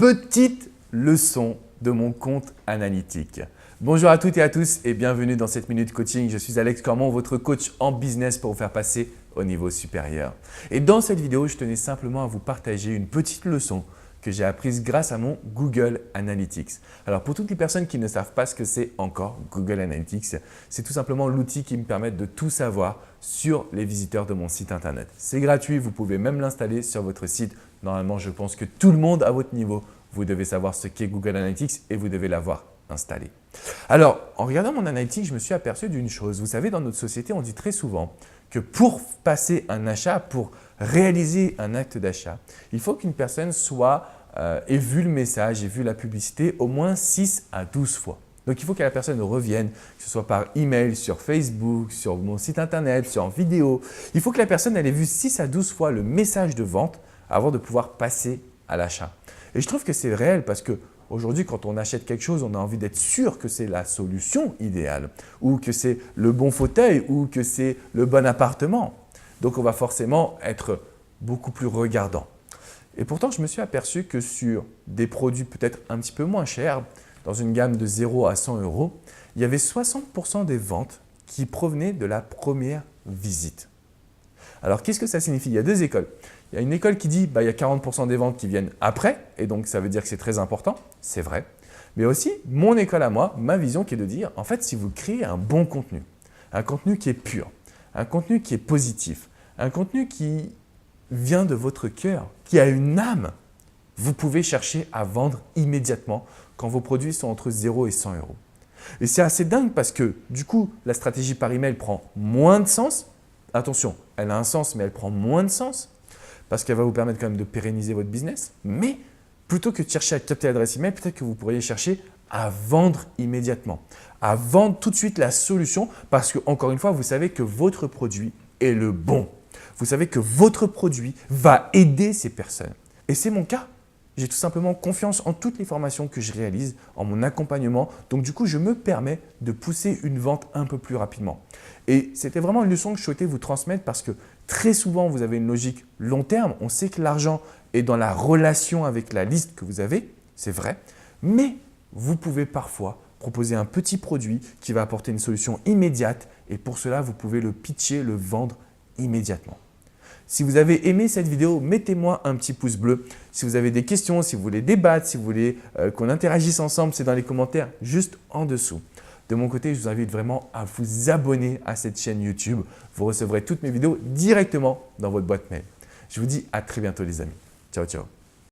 petite leçon de mon compte analytique. Bonjour à toutes et à tous et bienvenue dans cette minute coaching. Je suis Alex Cormon, votre coach en business pour vous faire passer au niveau supérieur. Et dans cette vidéo, je tenais simplement à vous partager une petite leçon que j'ai apprise grâce à mon Google Analytics. Alors pour toutes les personnes qui ne savent pas ce que c'est encore Google Analytics, c'est tout simplement l'outil qui me permet de tout savoir sur les visiteurs de mon site internet. C'est gratuit, vous pouvez même l'installer sur votre site. Normalement, je pense que tout le monde à votre niveau, vous devez savoir ce qu'est Google Analytics et vous devez l'avoir installé. Alors, en regardant mon Analytics, je me suis aperçu d'une chose. Vous savez, dans notre société, on dit très souvent que pour passer un achat, pour réaliser un acte d'achat, il faut qu'une personne ait vu le message, ait vu la publicité au moins 6 à 12 fois. Donc, il faut que la personne revienne, que ce soit par email, sur Facebook, sur mon site internet, sur vidéo. Il faut que la personne ait vu 6 à 12 fois le message de vente avant de pouvoir passer à l'achat. Et je trouve que c'est réel parce que aujourd'hui, quand on achète quelque chose, on a envie d'être sûr que c'est la solution idéale ou que c'est le bon fauteuil ou que c'est le bon appartement. Donc, on va forcément être beaucoup plus regardant. Et pourtant, je me suis aperçu que sur des produits peut-être un petit peu moins chers, dans une gamme de 0 à 100 €, il y avait 60% des ventes qui provenaient de la première visite. Alors, qu'est-ce que ça signifie? Il y a deux écoles. Il y a une école qui dit il y a 40% des ventes qui viennent après, et donc ça veut dire que c'est très important, c'est vrai. Mais aussi, mon école à moi, ma vision qui est de dire, en fait, si vous créez un bon contenu, un contenu qui est pur, un contenu qui est positif, un contenu qui vient de votre cœur, qui a une âme, vous pouvez chercher à vendre immédiatement quand vos produits sont entre 0 et 100 €. Et c'est assez dingue parce que du coup, la stratégie par email prend moins de sens. Attention, elle a un sens, mais elle prend moins de sens parce qu'elle va vous permettre quand même de pérenniser votre business. Mais plutôt que de chercher à capter l'adresse email, peut-être que vous pourriez chercher à vendre immédiatement, à vendre tout de suite la solution parce que, encore une fois, vous savez que votre produit est le bon. Vous savez que votre produit va aider ces personnes. Et c'est mon cas. J'ai tout simplement confiance en toutes les formations que je réalise, en mon accompagnement. Donc du coup, je me permets de pousser une vente un peu plus rapidement. Et c'était vraiment une leçon que je souhaitais vous transmettre parce que très souvent, vous avez une logique long terme. On sait que l'argent est dans la relation avec la liste que vous avez, c'est vrai. Mais vous pouvez parfois proposer un petit produit qui va apporter une solution immédiate. Et pour cela, vous pouvez le pitcher, le vendre immédiatement. Si vous avez aimé cette vidéo, mettez-moi un petit pouce bleu. Si vous avez des questions, si vous voulez débattre, si vous voulez qu'on interagisse ensemble, c'est dans les commentaires juste en dessous. De mon côté, je vous invite vraiment à vous abonner à cette chaîne YouTube. Vous recevrez toutes mes vidéos directement dans votre boîte mail. Je vous dis à très bientôt les amis. Ciao, ciao.